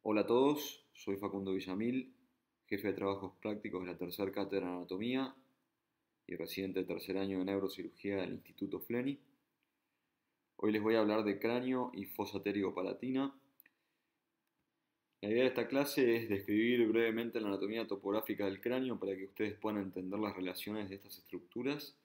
Hola a todos, soy Facundo Villamil, jefe de trabajos prácticos de la tercera cátedra de anatomía y residente de tercer año de neurocirugía del Instituto Fleni. Hoy les voy a hablar de cráneo y fosa palatina. La idea de esta clase es describir brevemente la anatomía topográfica del cráneo para que ustedes puedan entender las relaciones de estas estructuras.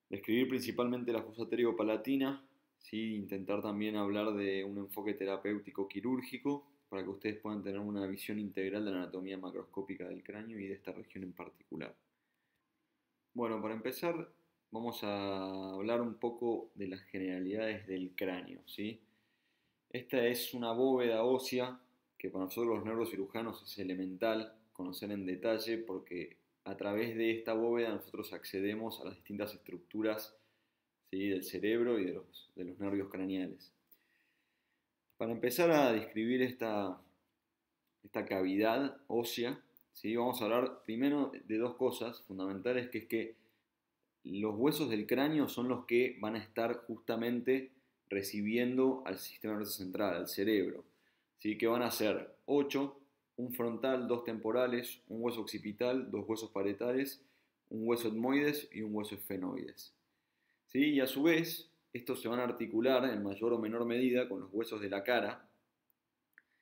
Describir principalmente la fosa palatina, ¿sí? Intentar también hablar de un enfoque terapéutico quirúrgico para que ustedes puedan tener una visión integral de la anatomía macroscópica del cráneo y de esta región en particular. Bueno, para empezar vamos a hablar un poco de las generalidades del cráneo, ¿sí? Esta es una bóveda ósea que para nosotros los neurocirujanos es elemental conocer en detalle porque a través de esta bóveda nosotros accedemos a las distintas estructuras, ¿sí?, del cerebro y de los nervios craneales. Para empezar a describir esta cavidad ósea, ¿sí?, vamos a hablar primero de dos cosas fundamentales, que es que los huesos del cráneo son los que van a estar justamente recibiendo al sistema nervioso central, al cerebro, ¿sí?, que van a ser 8, un frontal, 2 temporales, un hueso occipital, 2 huesos parietales, un hueso etmoides y un hueso esfenoides, ¿sí? Y a su vez, estos se van a articular en mayor o menor medida con los huesos de la cara,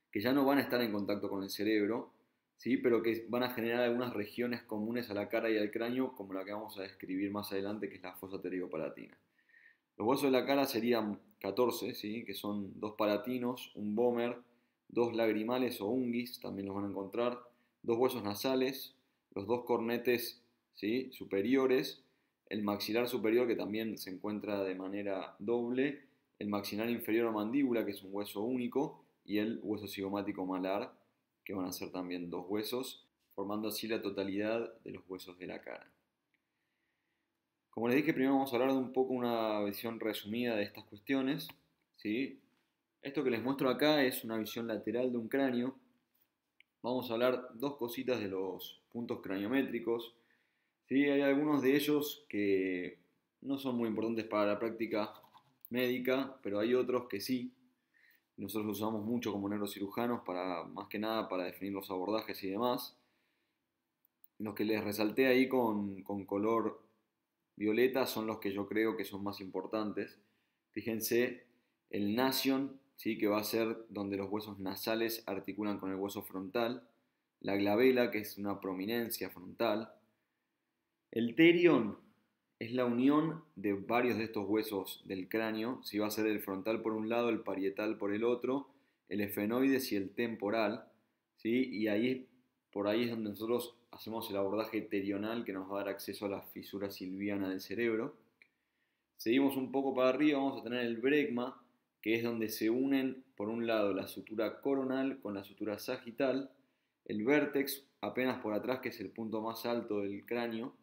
que ya no van a estar en contacto con el cerebro, ¿sí?, pero que van a generar algunas regiones comunes a la cara y al cráneo, como la que vamos a describir más adelante, que es la fosa palatina. Los huesos de la cara serían 14, ¿sí?, que son 2 palatinos, un vomer, 2 lagrimales o unguis, también los van a encontrar, 2 huesos nasales, los 2 cornetes, ¿sí?, superiores, el maxilar superior, que también se encuentra de manera doble, el maxilar inferior o mandíbula, que es un hueso único, y el hueso cigomático malar, que van a ser también 2 huesos, formando así la totalidad de los huesos de la cara. Como les dije, primero vamos a hablar de un poco una visión resumida de estas cuestiones, ¿sí? Esto que les muestro acá es una visión lateral de un cráneo. Vamos a hablar dos cositas de los puntos craniométricos, ¿sí? Hay algunos de ellos que no son muy importantes para la práctica médica, pero hay otros que sí. Nosotros los usamos mucho como neurocirujanos, más que nada para definir los abordajes y demás. Los que les resalté ahí con color violeta son los que yo creo que son más importantes. Fíjense, el nasion, ¿sí?, que va a ser donde los huesos nasales articulan con el hueso frontal. La glabela, que es una prominencia frontal. El terion es la unión de varios de estos huesos del cráneo. Si va a ser el frontal por un lado, el parietal por el otro, el esfenoides y el temporal, ¿sí? Y por ahí es donde nosotros hacemos el abordaje terional, que nos va a dar acceso a la fisura silviana del cerebro. Seguimos un poco para arriba, vamos a tener el bregma, que es donde se unen por un lado la sutura coronal con la sutura sagital, el vértex apenas por atrás, que es el punto más alto del cráneo.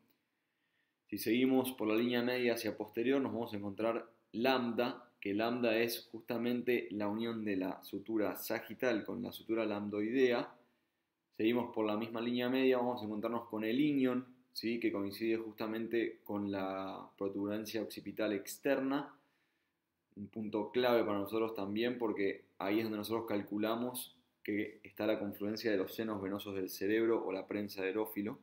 Si seguimos por la línea media hacia posterior, nos vamos a encontrar lambda, que lambda es justamente la unión de la sutura sagital con la sutura lambdoidea. Seguimos por la misma línea media, vamos a encontrarnos con el ilion, ¿sí?, que coincide justamente con la protuberancia occipital externa, un punto clave para nosotros también, porque ahí es donde nosotros calculamos que está la confluencia de los senos venosos del cerebro o la prensa del ófilo.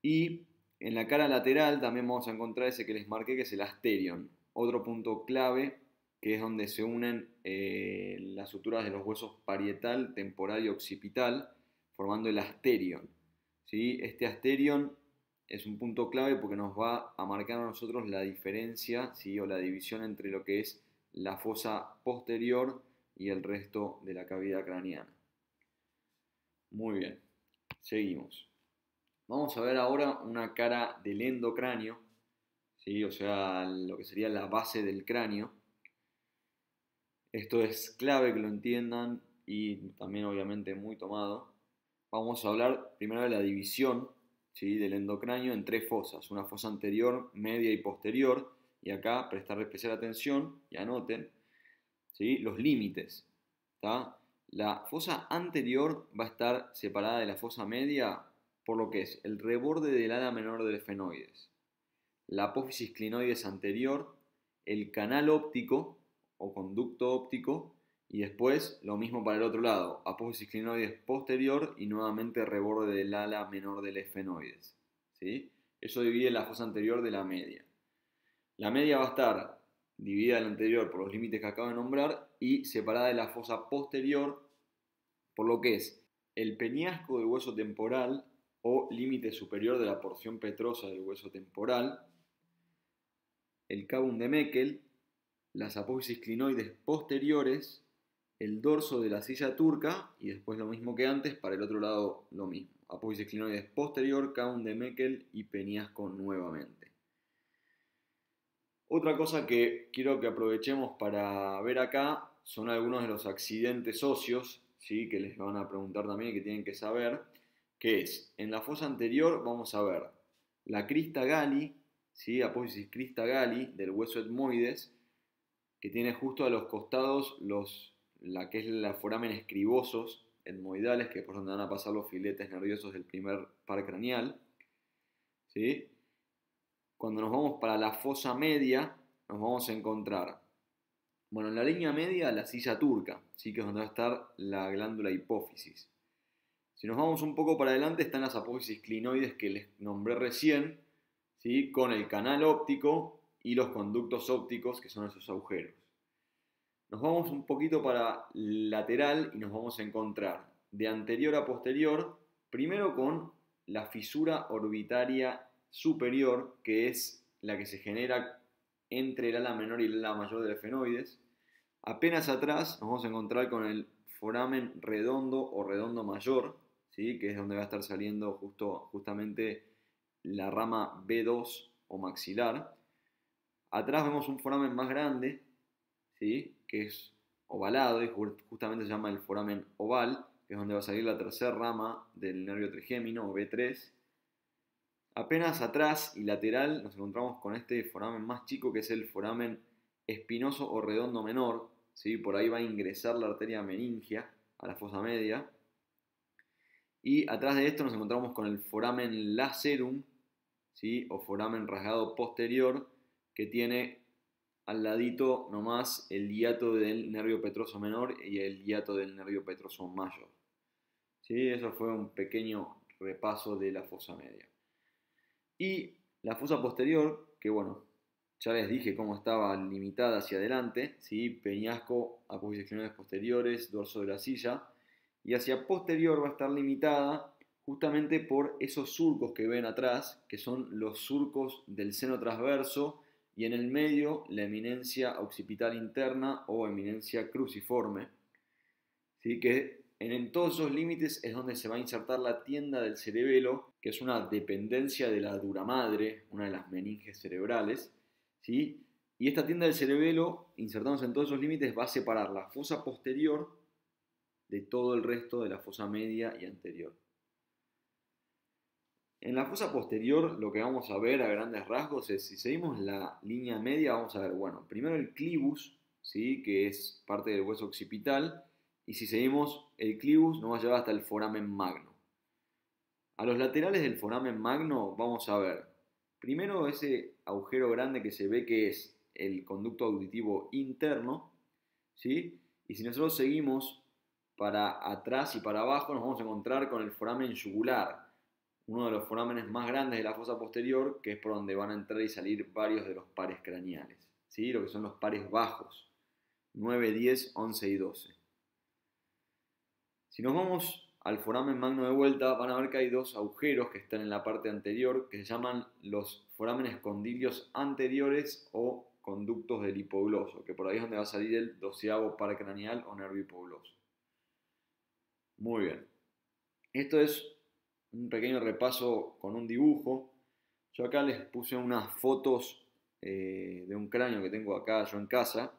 Y en la cara lateral también vamos a encontrar ese que les marqué, que es el asterion, otro punto clave, que es donde se unen las suturas de los huesos parietal, temporal y occipital, formando el asterion, ¿sí? Este asterion es un punto clave porque nos va a marcar a nosotros la diferencia, ¿sí?, o la división entre lo que es la fosa posterior y el resto de la cavidad craneana. Muy bien, seguimos. Vamos a ver ahora una cara del endocráneo, ¿sí?, o sea, lo que sería la base del cráneo. Esto es clave que lo entiendan y también obviamente muy tomado. Vamos a hablar primero de la división, ¿sí?, del endocráneo en 3 fosas, una fosa anterior, media y posterior, y acá prestar especial atención y anoten, ¿sí?, los límites, ¿tá? La fosa anterior va a estar separada de la fosa media por lo que es el reborde del ala menor del esfenoides, la apófisis clinoides anterior, el canal óptico o conducto óptico Y después lo mismo para el otro lado, apófisis clinoides posterior y nuevamente reborde del ala menor del esfenoides. ¿Sí? Eso divide la fosa anterior de la media. La media va a estar dividida de la anterior por los límites que acabo de nombrar y separada de la fosa posterior por lo que es el peñasco del hueso temporal o límite superior de la porción petrosa del hueso temporal, el cabum de Meckel, las apófisis clinoides posteriores, el dorso de la silla turca y después lo mismo que antes, para el otro lado lo mismo. Apófisis clinoides posterior, cabum de Meckel y peñasco nuevamente. Otra cosa que quiero que aprovechemos para ver acá son algunos de los accidentes óseos, ¿sí? Que les van a preguntar también y que tienen que saber, que es, en la fosa anterior vamos a ver la crista gali, ¿sí? Apófisis crista gali del hueso etmoides, que tiene justo a los costados la que es la foramen escribosos etmoidales, que es por donde van a pasar los filetes nerviosos del primer par craneal, ¿sí? Cuando nos vamos para la fosa media, nos vamos a encontrar, bueno, en la línea media la silla turca, ¿sí? Que es donde va a estar la glándula hipófisis. Si nos vamos un poco para adelante, están las apófisis clinoides que les nombré recién, ¿sí? Con el canal óptico y los conductos ópticos, que son esos agujeros. Nos vamos un poquito para lateral y nos vamos a encontrar de anterior a posterior, primero con la fisura orbitaria superior, que es la que se genera entre el ala menor y el ala mayor del esfenoides. Apenas atrás nos vamos a encontrar con el foramen redondo o redondo mayor, ¿sí? Que es donde va a estar saliendo justamente la rama B2 o maxilar. Atrás vemos un foramen más grande, ¿sí? Que es ovalado y justamente se llama el foramen oval, que es donde va a salir la tercera rama del nervio trigémino o B3. Apenas atrás y lateral nos encontramos con este foramen más chico que es el foramen espinoso o redondo menor, ¿sí? Por ahí va a ingresar la arteria meningia a la fosa media. Y atrás de esto nos encontramos con el foramen lacerum, ¿sí? O foramen rasgado posterior, que tiene al ladito nomás el hiato del nervio petroso menor y el hiato del nervio petroso mayor. ¿Sí? Eso fue un pequeño repaso de la fosa media. Y la fosa posterior, que bueno, ya les dije cómo estaba limitada hacia adelante, ¿sí? Peñasco, apófisis clinoides posteriores, dorso de la silla, y hacia posterior va a estar limitada justamente por esos surcos que ven atrás, que son los surcos del seno transverso, y en el medio la eminencia occipital interna o eminencia cruciforme, ¿sí? Que en todos esos límites es donde se va a insertar la tienda del cerebelo, que es una dependencia de la dura madre, una de las meninges cerebrales, ¿sí? Y esta tienda del cerebelo, insertándose en todos esos límites, va a separar la fosa posterior de todo el resto de la fosa media y anterior. En la fosa posterior lo que vamos a ver a grandes rasgos es, si seguimos la línea media, vamos a ver, bueno, primero el clivus, ¿sí? Que es parte del hueso occipital, y si seguimos el clivus nos va a llevar hasta el foramen magno. A los laterales del foramen magno vamos a ver, primero ese agujero grande que se ve que es el conducto auditivo interno, ¿sí? Y si nosotros seguimos para atrás y para abajo nos vamos a encontrar con el foramen yugular, uno de los forámenes más grandes de la fosa posterior, que es por donde van a entrar y salir varios de los pares craneales, ¿sí? Lo que son los pares bajos, 9, 10, 11 y 12. Si nos vamos al foramen magno de vuelta, van a ver que hay dos agujeros que están en la parte anterior, que se llaman los forámenes condilios anteriores o conductos del hipogloso, que por ahí es donde va a salir el 12º par craneal o nervio hipogloso. Muy bien. Esto es un pequeño repaso con un dibujo. Yo acá les puse unas fotos de un cráneo que tengo acá yo en casa,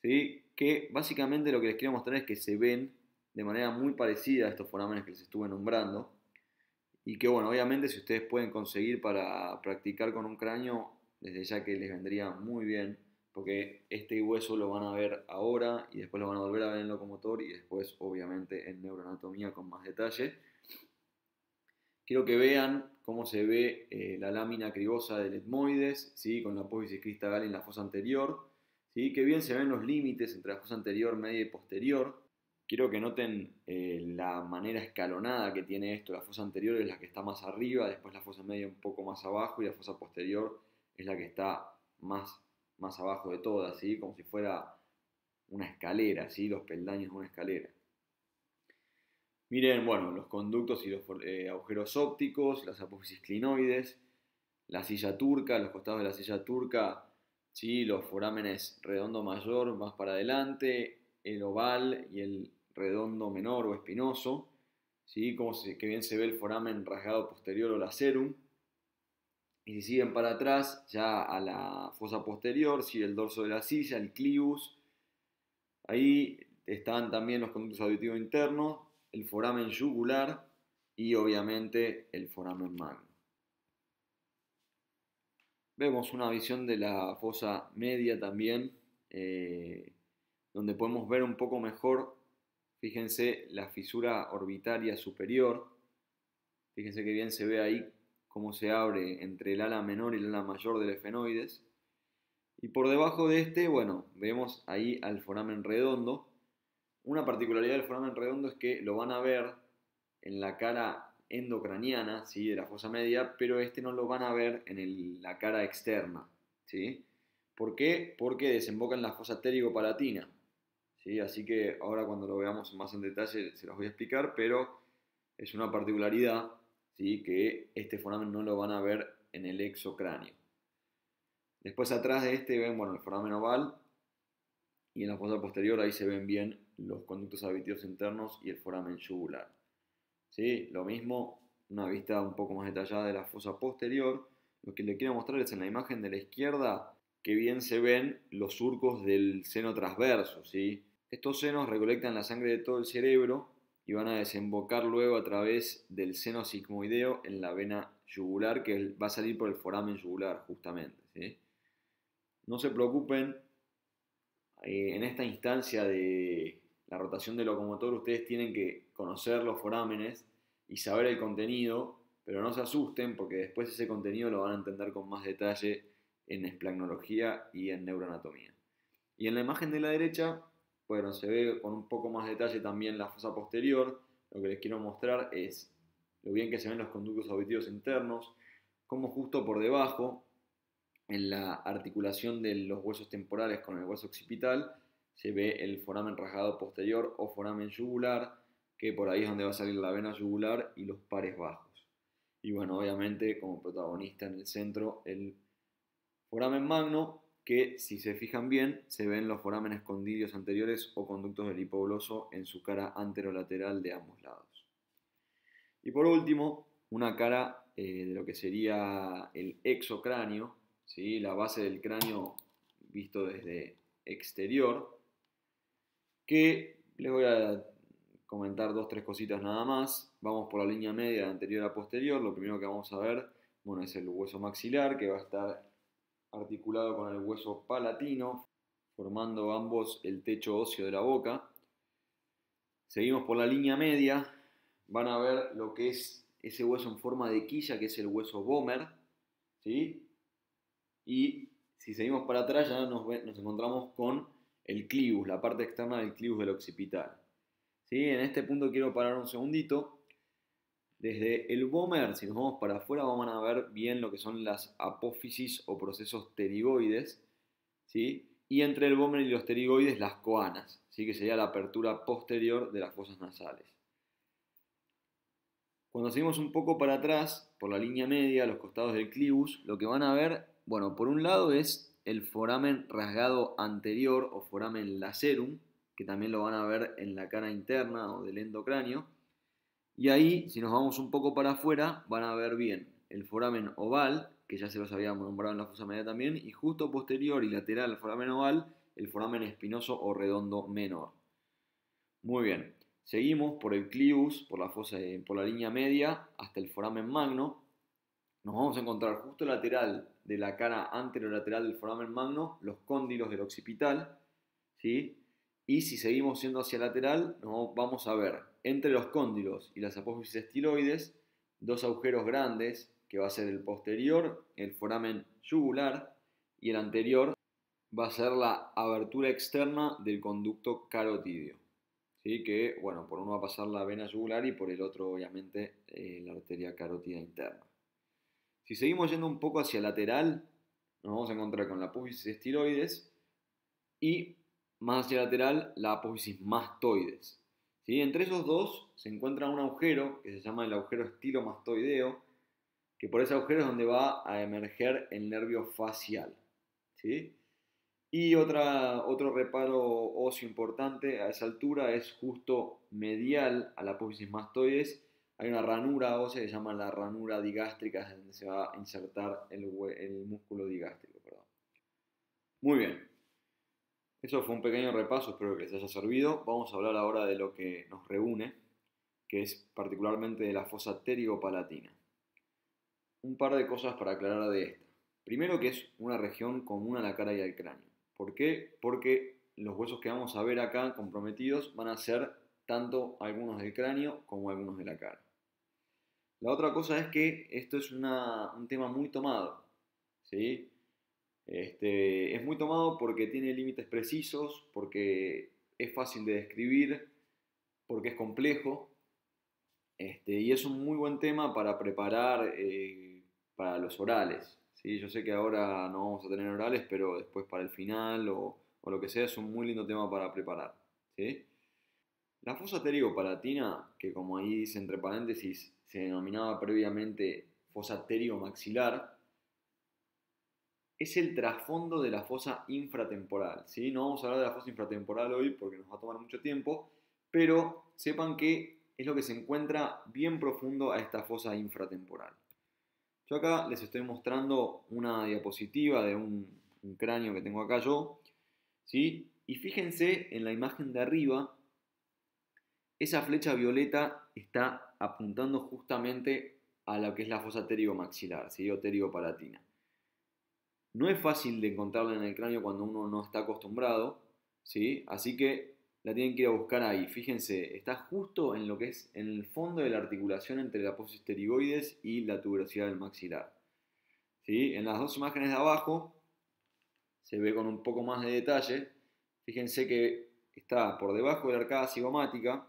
¿sí? Que básicamente lo que les quiero mostrar es que se ven de manera muy parecida a estos forámenes que les estuve nombrando, y que bueno, obviamente si ustedes pueden conseguir para practicar con un cráneo, desde ya que les vendría muy bien, porque este hueso lo van a ver ahora y después lo van a volver a ver en locomotor y después obviamente en neuroanatomía con más detalle. Quiero que vean cómo se ve la lámina cribosa del etmoides, ¿sí? Con la apófisis crista gali en la fosa anterior. ¿sí? Que bien se ven los límites entre la fosa anterior, media y posterior. Quiero que noten la manera escalonada que tiene esto. La fosa anterior es la que está más arriba, después la fosa media un poco más abajo y la fosa posterior es la que está más abajo de todas, ¿sí? Como si fuera una escalera, ¿sí? Los peldaños de una escalera. Miren, bueno, los conductos y los agujeros ópticos, las apófisis clinoides, la silla turca, los costados de la silla turca, ¿sí? Los forámenes redondo mayor más para adelante, el oval y el redondo menor o espinoso, ¿sí? Que bien se ve el foramen rasgado posterior o lacerum. Y si siguen para atrás, ya a la fosa posterior, ¿sí? El dorso de la silla, el clivus. Ahí están también los conductos auditivos internos, el foramen yugular y obviamente el foramen magno. Vemos una visión de la fosa media también, donde podemos ver un poco mejor, fíjense, la fisura orbitaria superior. Fíjense que bien se ve ahí cómo se abre entre el ala menor y el ala mayor del efenoides. Y por debajo de este, bueno, vemos ahí al foramen redondo. Una particularidad del foramen redondo es que lo van a ver en la cara endocraniana, ¿sí? De la fosa media, pero este no lo van a ver en la cara externa, ¿sí? ¿Por qué? Porque desemboca en la fosa pterigo-palatina, ¿sí? Así que ahora cuando lo veamos más en detalle se los voy a explicar, pero es una particularidad, ¿sí? Que este foramen no lo van a ver en el exocráneo. Después atrás de este ven, bueno, el foramen oval y en la fosa posterior ahí se ven bien los conductos auditivos internos y el foramen yugular. ¿Sí? Lo mismo, una vista un poco más detallada de la fosa posterior. Lo que le quiero mostrar es en la imagen de la izquierda que bien se ven los surcos del seno transverso, ¿sí? Estos senos recolectan la sangre de todo el cerebro y van a desembocar luego a través del seno sigmoideo en la vena yugular que va a salir por el foramen yugular justamente, ¿sí? No se preocupen, en esta instancia de la rotación del locomotor ustedes tienen que conocer los forámenes y saber el contenido, pero no se asusten porque después ese contenido lo van a entender con más detalle en esplagnología y en neuroanatomía. Y en la imagen de la derecha, bueno, se ve con un poco más de detalle también la fosa posterior. Lo que les quiero mostrar es lo bien que se ven los conductos auditivos internos, como justo por debajo en la articulación de los huesos temporales con el hueso occipital se ve el foramen rasgado posterior o foramen yugular, que por ahí es donde va a salir la vena yugular y los pares bajos. Y bueno, obviamente como protagonista en el centro el foramen magno, que si se fijan bien se ven los forámenes condidios anteriores o conductos del hipogloso en su cara anterolateral de ambos lados. Y por último, una cara de lo que sería el exocráneo, ¿sí? La base del cráneo visto desde exterior, que les voy a comentar dos, tres cositas nada más. Vamos por la línea media de anterior a posterior. Lo primero que vamos a ver, bueno, es el hueso maxilar, que va a estar articulado con el hueso palatino, formando ambos el techo óseo de la boca. Seguimos por la línea media, van a ver lo que es ese hueso en forma de quilla, que es el hueso vomer, ¿sí? Y si seguimos para atrás ya nos encontramos con el clivus, la parte externa del clivus del occipital. ¿Sí? En este punto quiero parar un segundito. Desde el vomer, si nos vamos para afuera, vamos a ver bien lo que son las apófisis o procesos pterigoides, ¿sí? Y entre el vomer y los pterigoides, las coanas, ¿sí? Que sería la apertura posterior de las fosas nasales. Cuando seguimos un poco para atrás, por la línea media, los costados del clivus, lo que van a ver, bueno, por un lado es el foramen rasgado anterior o foramen lacerum, que también lo van a ver en la cara interna o del endocráneo. Y ahí, si nos vamos un poco para afuera, van a ver bien el foramen oval, que ya se los habíamos nombrado en la fosa media también, y justo posterior y lateral al foramen oval, el foramen espinoso o redondo menor. Muy bien. Seguimos por el clivus, por la línea media, hasta el foramen magno. Nos vamos a encontrar justo lateral de la cara anterolateral del foramen magno, los cóndilos del occipital, ¿sí? Y si seguimos yendo hacia lateral, nos vamos a ver entre los cóndilos y las apófisis estiloides dos agujeros grandes, que va a ser el posterior, el foramen yugular, y el anterior, va a ser la abertura externa del conducto carotídeo. ¿Sí? Que, bueno, por uno va a pasar la vena yugular y por el otro, obviamente, la arteria carótida interna. Si seguimos yendo un poco hacia lateral, nos vamos a encontrar con la apófisis estiloides y más hacia lateral la apófisis mastoides. ¿Sí? Entre esos dos se encuentra un agujero que se llama el agujero estilomastoideo, que por ese agujero es donde va a emerger el nervio facial. ¿Sí? Y otro reparo óseo importante a esa altura es justo medial a la apófisis mastoides. Hay una ranura ósea que se llama la ranura digástrica, donde se va a insertar el músculo digástrico. Perdón. Muy bien, eso fue un pequeño repaso, espero que les haya servido. Vamos a hablar ahora de lo que nos reúne, que es particularmente de la fosa pterigo-palatina. Un par de cosas para aclarar de esta. Primero, que es una región común a la cara y al cráneo. ¿Por qué? Porque los huesos que vamos a ver acá comprometidos van a ser tanto algunos del cráneo como algunos de la cara. La otra cosa es que esto es un tema muy tomado, ¿sí? Es muy tomado porque tiene límites precisos, porque es fácil de describir, porque es complejo, y es un muy buen tema para preparar para los orales. ¿Sí? Yo sé que ahora no vamos a tener orales, pero después para el final o lo que sea es un muy lindo tema para preparar. ¿Sí? La fosa pterigo-palatina, que como ahí dice entre paréntesis, se denominaba previamente fosa pterigo-maxilar, es el trasfondo de la fosa infratemporal. ¿Sí? No vamos a hablar de la fosa infratemporal hoy porque nos va a tomar mucho tiempo, pero sepan que es lo que se encuentra bien profundo a esta fosa infratemporal. Yo acá les estoy mostrando una diapositiva de un cráneo que tengo acá yo, ¿sí? Y fíjense en la imagen de arriba, esa flecha violeta está apuntando justamente a lo que es la fosa pterigomaxilar, ¿sí? O pterigopalatina. No es fácil de encontrarla en el cráneo cuando uno no está acostumbrado, ¿sí? Así que la tienen que ir a buscar ahí. Fíjense, está justo en lo que es en el fondo de la articulación entre la apófisis pterigoides y la tuberosidad del maxilar. ¿Sí? En las dos imágenes de abajo se ve con un poco más de detalle. Fíjense que está por debajo de la arcada cigomática.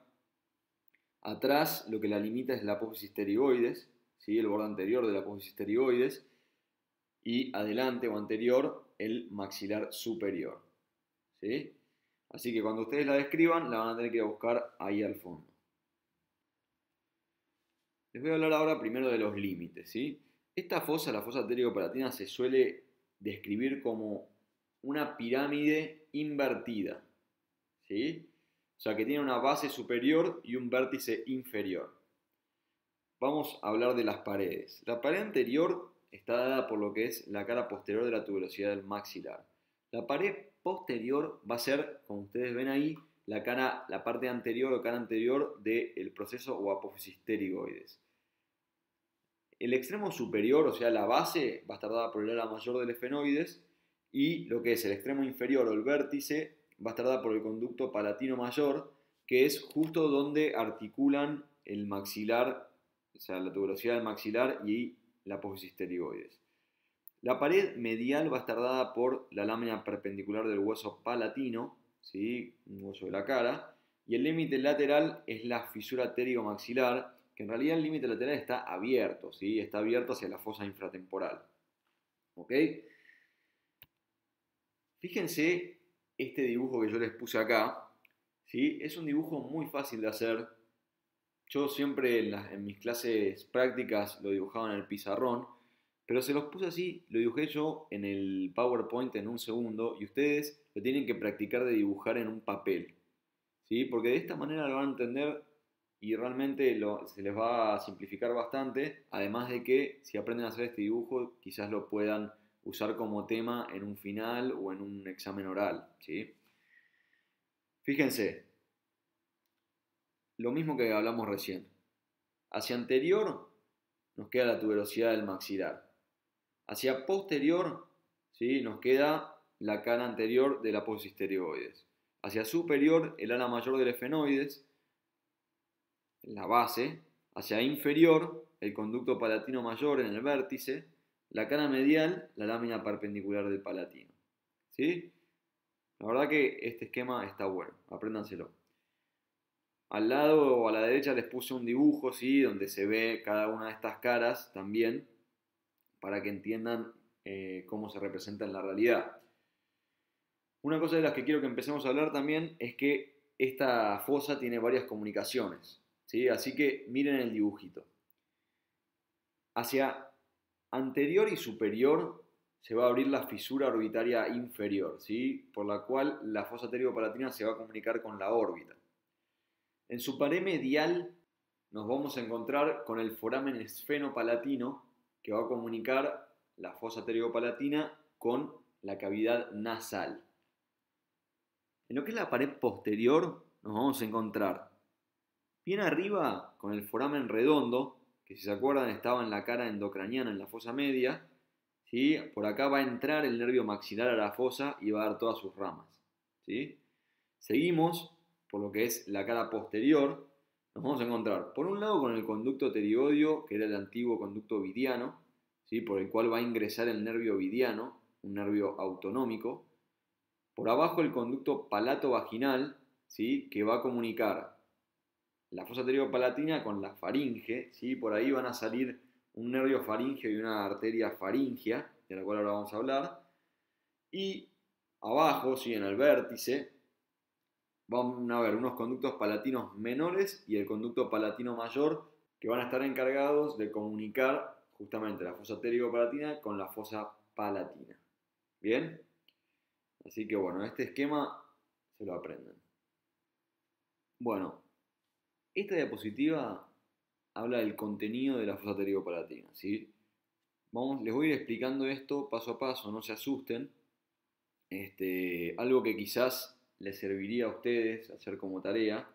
Atrás lo que la limita es la apófisis pterigoides, ¿sí? El borde anterior de la apófisis pterigoides. Y adelante o anterior el maxilar superior. ¿Sí? Así que cuando ustedes la describan, la van a tener que ir a buscar ahí al fondo. Les voy a hablar ahora primero de los límites. ¿Sí? Esta fosa, la fosa pterigo-palatina, se suele describir como una pirámide invertida. ¿Sí? O sea que tiene una base superior y un vértice inferior. Vamos a hablar de las paredes. La pared anterior está dada por lo que es la cara posterior de la tuberosidad del maxilar. La pared posterior va a ser, como ustedes ven ahí, la parte anterior o cara anterior del proceso o apófisis pterigoides. El extremo superior, o sea la base, va a estar dada por el ala mayor del efenoides y lo que es el extremo inferior o el vértice va a estar dada por el conducto palatino mayor, que es justo donde articulan el maxilar, o sea, la tuberosidad del maxilar y la apófisis pterigoides. La pared medial va a estar dada por la lámina perpendicular del hueso palatino, ¿sí? Un hueso de la cara, y el límite lateral es la fisura pterigomaxilar, que en realidad el límite lateral está abierto, ¿sí? Está abierto hacia la fosa infratemporal. ¿Ok? Fíjense este dibujo que yo les puse acá, ¿sí? Es un dibujo muy fácil de hacer. Yo siempre en mis clases prácticas lo dibujaba en el pizarrón, pero se los puse así, lo dibujé yo en el PowerPoint en un segundo y ustedes lo tienen que practicar de dibujar en un papel, ¿sí? Porque de esta manera lo van a entender y realmente se les va a simplificar bastante, además de que si aprenden a hacer este dibujo quizás lo puedan usar como tema en un final o en un examen oral, ¿sí? Fíjense, lo mismo que hablamos recién. Hacia anterior nos queda la tuberosidad del maxilar. Hacia posterior, ¿sí? Nos queda la cara anterior de la apófisis pterigoides. Hacia superior, el ala mayor del efenoides, la base. Hacia inferior, el conducto palatino mayor en el vértice. La cara medial, la lámina perpendicular del palatino. ¿sí? La verdad que este esquema está bueno, apréndanselo. Al lado o a la derecha les puse un dibujo, ¿sí? Donde se ve cada una de estas caras también, para que entiendan cómo se representa en la realidad. Una cosa de las que quiero que empecemos a hablar también es que esta fosa tiene varias comunicaciones, ¿sí? Así que miren el dibujito. Hacia anterior y superior se va a abrir la fisura orbitaria inferior, ¿sí? Por la cual la fosa palatina se va a comunicar con la órbita. En su pared medial nos vamos a encontrar con el foramen esfenopalatino, que va a comunicar la fosa palatina con la cavidad nasal. En lo que es la pared posterior nos vamos a encontrar bien arriba con el foramen redondo, que si se acuerdan estaba en la cara endocraniana en la fosa media, ¿sí? Por acá va a entrar el nervio maxilar a la fosa y va a dar todas sus ramas, ¿sí? Seguimos por lo que es la cara posterior, nos vamos a encontrar por un lado con el conducto pterigoideo, que era el antiguo conducto ovidiano, ¿sí? Por el cual va a ingresar el nervio ovidiano, un nervio autonómico. Por abajo el conducto palato-vaginal, ¿sí? Que va a comunicar la fosa palatina con la faringe, ¿sí? Por ahí van a salir un nervio faríngeo y una arteria faríngea, de la cual ahora vamos a hablar. Y abajo, ¿sí? En el vértice, van a haber unos conductos palatinos menores y el conducto palatino mayor, que van a estar encargados de comunicar justamente la fosa palatina con la fosa palatina. ¿Bien? Así que bueno, este esquema se lo aprenden. Bueno, esta diapositiva habla del contenido de la fosa palatina, ¿sí? Les voy a ir explicando esto paso a paso, no se asusten. Algo que quizás les serviría a ustedes hacer como tarea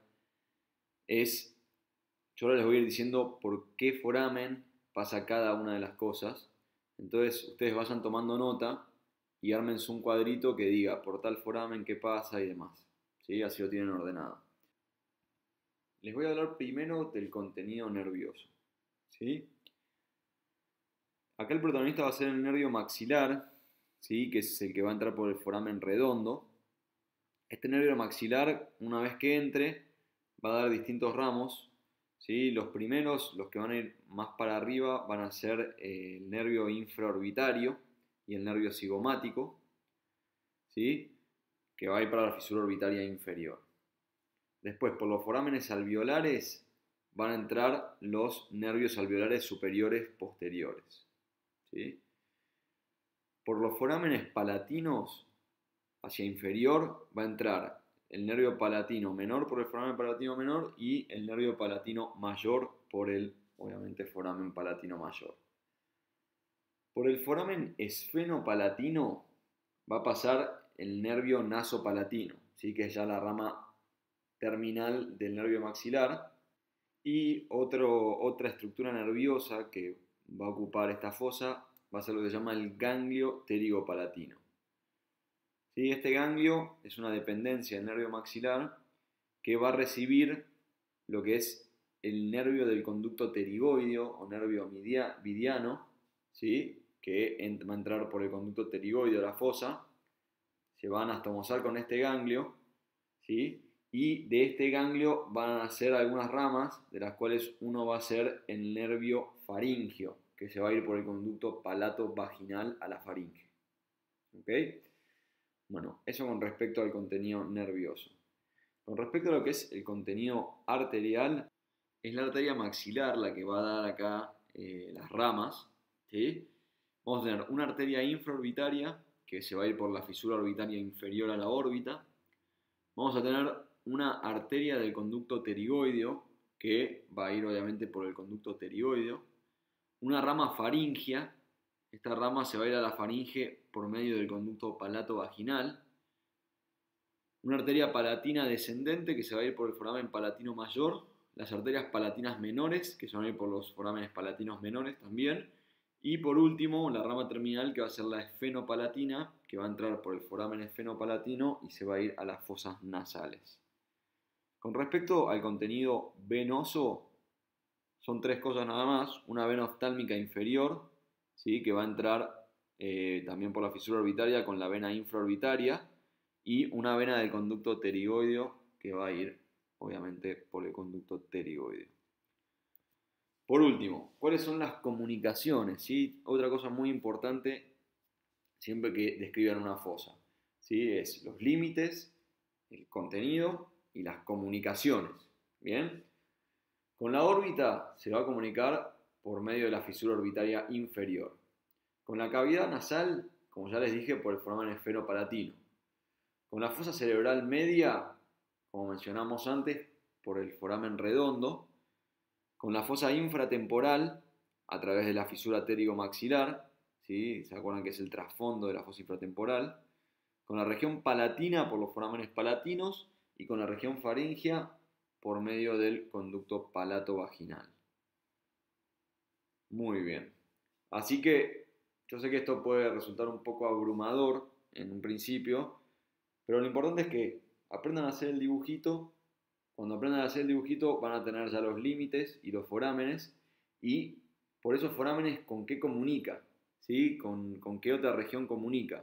es, yo ahora les voy a ir diciendo por qué foramen pasa cada una de las cosas. Entonces ustedes vayan tomando nota y ármense un cuadrito que diga por tal foramen qué pasa y demás, ¿sí? Así lo tienen ordenado. Les voy a hablar primero del contenido nervioso, ¿sí? Acá el protagonista va a ser el nervio maxilar, ¿sí? Que es el que va a entrar por el foramen redondo. Este nervio maxilar, una vez que entre, va a dar distintos ramos, ¿sí? Los primeros, los que van a ir más para arriba, van a ser el nervio infraorbitario y el nervio cigomático, ¿sí? Que va a ir para la fisura orbitaria inferior. Después, por los forámenes alveolares, van a entrar los nervios alveolares superiores posteriores, ¿sí? Por los forámenes palatinos, hacia inferior, va a entrar el nervio palatino menor por el foramen palatino menor y el nervio palatino mayor por el, obviamente, foramen palatino mayor. Por el foramen esfenopalatino va a pasar el nervio nasopalatino, ¿sí? Que es ya la rama terminal del nervio maxilar. Y otra estructura nerviosa que va a ocupar esta fosa va a ser lo que se llama el ganglio pterigopalatino. ¿Sí? Este ganglio es una dependencia del nervio maxilar que va a recibir lo que es el nervio del conducto pterigoideo o nervio vidiano, ¿sí? Que va a entrar por el conducto pterigoideo de la fosa, se van a astomosar con este ganglio, ¿sí? Y de este ganglio van a nacer algunas ramas, de las cuales uno va a ser el nervio faríngeo, que se va a ir por el conducto palato-vaginal a la faringe. ¿Ok? Bueno, eso con respecto al contenido nervioso. Con respecto a lo que es el contenido arterial, es la arteria maxilar la que va a dar acá las ramas, ¿sí? Vamos a tener una arteria infraorbitaria que se va a ir por la fisura orbitaria inferior a la órbita. Vamos a tener una arteria del conducto pterigoideo que va a ir obviamente por el conducto pterigoideo. Una rama faringia, esta rama se va a ir a la faringe por medio del conducto palato-vaginal. Una arteria palatina descendente que se va a ir por el foramen palatino mayor. Las arterias palatinas menores que se van a ir por los forámenes palatinos menores también. Y por último, la rama terminal que va a ser la esfenopalatina, que va a entrar por el foramen esfenopalatino y se va a ir a las fosas nasales. Con respecto al contenido venoso, son tres cosas nada más. Una vena oftálmica inferior, ¿sí? Que va a entrar también por la fisura orbitaria con la vena infraorbitaria y una vena del conducto pterigoideo que va a ir obviamente por el conducto pterigoideo. Por último, ¿cuáles son las comunicaciones? ¿Sí? Otra cosa muy importante siempre que describan una fosa, ¿sí? Es los límites, el contenido y las comunicaciones. ¿Bien? Con la órbita se va a comunicar por medio de la fisura orbitaria inferior. Con la cavidad nasal, como ya les dije, por el foramen esfenopalatino. Con la fosa cerebral media, como mencionamos antes, por el foramen redondo. Con la fosa infratemporal, a través de la fisura pterigomaxilar, ¿sí? ¿Se acuerdan que es el trasfondo de la fosa infratemporal? Con la región palatina por los forámenes palatinos y con la región faríngea por medio del conducto palato-vaginal. Muy bien. Así que yo sé que esto puede resultar un poco abrumador en un principio, pero lo importante es que aprendan a hacer el dibujito. Cuando aprendan a hacer el dibujito van a tener ya los límites y los forámenes y por esos forámenes con qué comunica, ¿sí? Con qué otra región comunica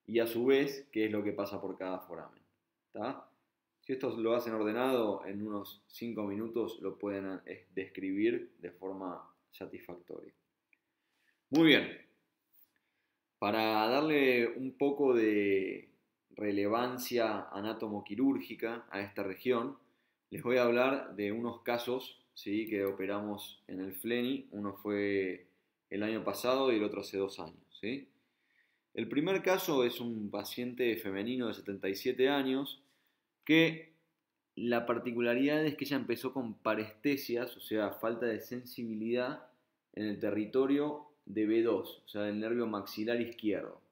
y a su vez qué es lo que pasa por cada foramen. ¿Está? Si esto lo hacen ordenado, en unos 5 minutos lo pueden describir de forma satisfactoria. Muy bien. Para darle un poco de relevancia anátomo-quirúrgica a esta región, les voy a hablar de unos casos, ¿sí? Que operamos en el FLENI. Uno fue el año pasado y el otro hace 2 años. ¿Sí? El primer caso es un paciente femenino de 77 años que la particularidad es que ella empezó con parestesias, o sea, falta de sensibilidad en el territorio de B2, o sea, del nervio maxilar izquierdo.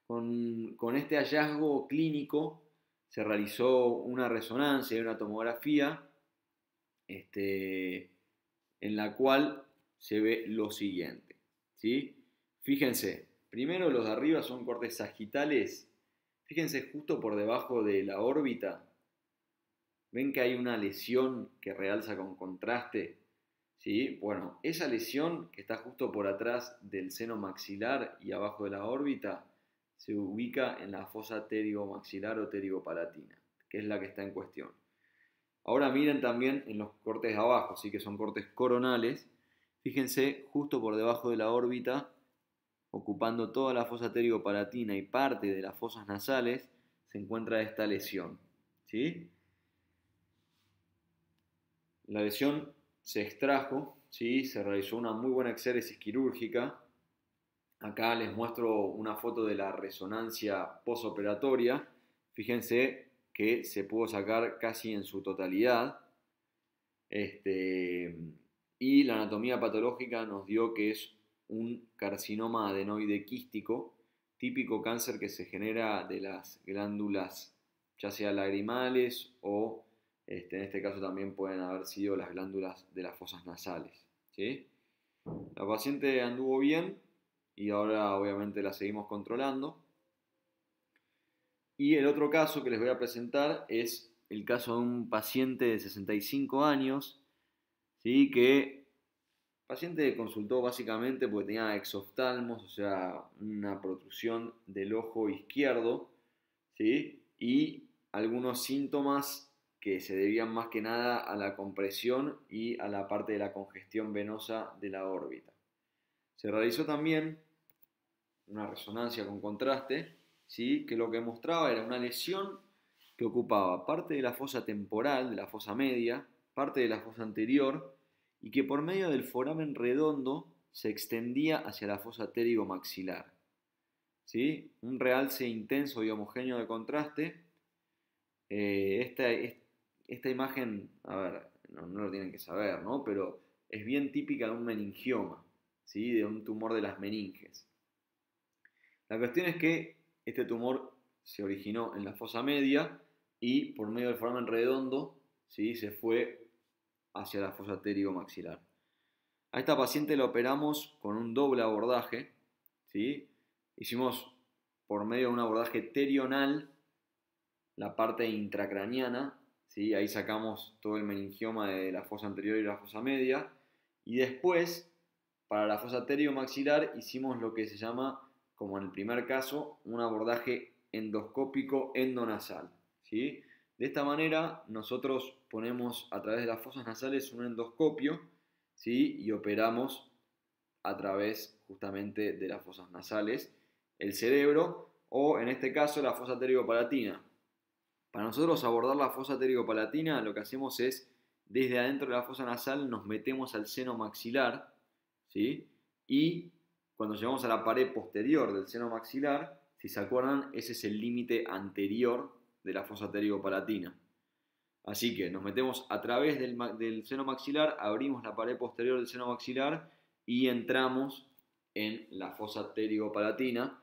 Con este hallazgo clínico se realizó una resonancia y una tomografía en la cual se ve lo siguiente, ¿sí? Fíjense, primero los de arriba son cortes sagitales. Fíjense justo por debajo de la órbita. ¿Ven que hay una lesión que realza con contraste? ¿Sí? Bueno, esa lesión que está justo por atrás del seno maxilar y abajo de la órbita se ubica en la fosa pterigomaxilar o pterigopalatina, que es la que está en cuestión. Ahora miren también en los cortes de abajo, ¿sí? Que son cortes coronales. Fíjense justo por debajo de la órbita, ocupando toda la fosa pterigopalatina y parte de las fosas nasales, se encuentra esta lesión, ¿sí? La lesión se extrajo, ¿sí? Se realizó una muy buena exéresis quirúrgica. Acá les muestro una foto de la resonancia posoperatoria. Fíjense que se pudo sacar casi en su totalidad. Y la anatomía patológica nos dio que es un carcinoma adenoide quístico, típico cáncer que se genera de las glándulas, ya sea lagrimales o en este caso también pueden haber sido las glándulas de las fosas nasales. ¿Sí? La paciente anduvo bien y ahora obviamente la seguimos controlando. Y el otro caso que les voy a presentar es el caso de un paciente de 65 años, ¿sí? Que paciente consultó básicamente porque tenía exoftalmos, o sea, una protrusión del ojo izquierdo, ¿sí? Y algunos síntomas que se debían más que nada a la compresión y a la parte de la congestión venosa de la órbita. Se realizó también una resonancia con contraste, ¿sí? Que lo que mostraba era una lesión que ocupaba parte de la fosa temporal, de la fosa media, parte de la fosa anterior, y que por medio del foramen redondo se extendía hacia la fosa pterigomaxilar. ¿Sí? Un realce intenso y homogéneo de contraste. Esta imagen, a ver, no lo tienen que saber, ¿no? Pero es bien típica de un meningioma, ¿sí? De un tumor de las meninges. La cuestión es que este tumor se originó en la fosa media y por medio del foramen redondo, ¿sí? Se fue hacia la fosa pterigomaxilar. A esta paciente la operamos con un doble abordaje, ¿sí? Hicimos por medio de un abordaje terional la parte intracraniana, ¿sí? Ahí sacamos todo el meningioma de la fosa anterior y la fosa media, y después para la fosa pteriomaxilar hicimos lo que se llama, como en el primer caso, un abordaje endoscópico endonasal, ¿sí? De esta manera nosotros ponemos a través de las fosas nasales un endoscopio, ¿sí? Y operamos a través justamente de las fosas nasales el cerebro, o en este caso la fosa pterigo-palatina. Para nosotros abordar la fosa pterigo-palatina, lo que hacemos es, desde adentro de la fosa nasal nos metemos al seno maxilar, ¿sí? Y cuando llegamos a la pared posterior del seno maxilar, si se acuerdan, ese es el límite anterior de la fosa pterigo-palatina. Así que nos metemos a través del seno maxilar, abrimos la pared posterior del seno maxilar y entramos en la fosa pterigo-palatina.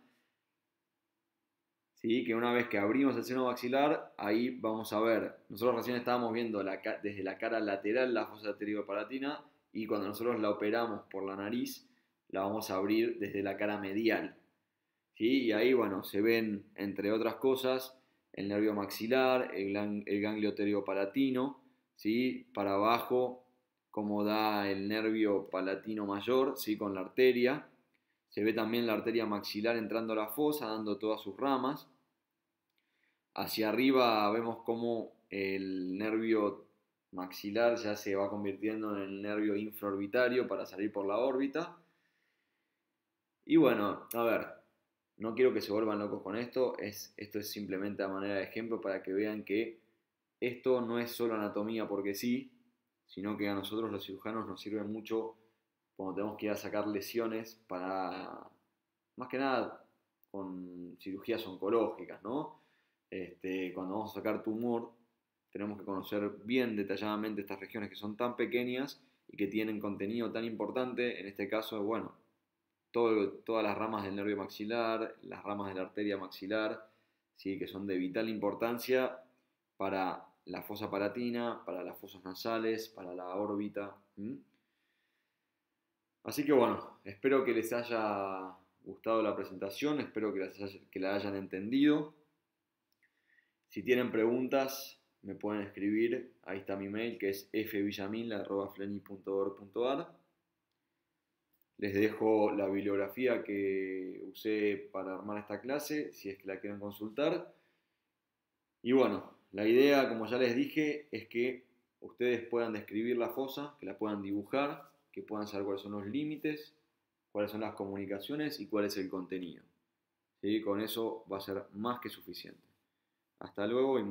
¿Sí? Que una vez que abrimos el seno maxilar, ahí vamos a ver, nosotros recién estábamos viendo desde la cara lateral la fosa pterigo-palatina, y cuando nosotros la operamos por la nariz, la vamos a abrir desde la cara medial. ¿Sí? Y ahí, bueno, se ven, entre otras cosas, el nervio maxilar, el ganglio pterigo-palatino, ¿sí? Para abajo, como da el nervio palatino mayor, ¿sí? Con la arteria. Se ve también la arteria maxilar entrando a la fosa, dando todas sus ramas. Hacia arriba vemos cómo el nervio maxilar ya se va convirtiendo en el nervio infraorbitario para salir por la órbita. Y bueno, a ver, no quiero que se vuelvan locos con esto, esto es simplemente a manera de ejemplo para que vean que esto no es solo anatomía porque sí, sino que a nosotros los cirujanos nos sirve mucho cuando tenemos que ir a sacar lesiones para, más que nada, con cirugías oncológicas, ¿no? Cuando vamos a sacar tumor, tenemos que conocer bien detalladamente estas regiones que son tan pequeñas y que tienen contenido tan importante, en este caso, bueno, todas las ramas del nervio maxilar, las ramas de la arteria maxilar, ¿sí? Que son de vital importancia para la fosa palatina, para las fosas nasales, para la órbita. Así que bueno, espero que les haya gustado la presentación, espero que la hayan entendido. Si tienen preguntas, me pueden escribir, ahí está mi mail, que es fvillamil@fleni.org.ar. Les dejo la bibliografía que usé para armar esta clase, si es que la quieren consultar. Y bueno, la idea, como ya les dije, es que ustedes puedan describir la fosa, que la puedan dibujar, que puedan saber cuáles son los límites, cuáles son las comunicaciones y cuál es el contenido. ¿Sí? Con eso va a ser más que suficiente. Hasta luego y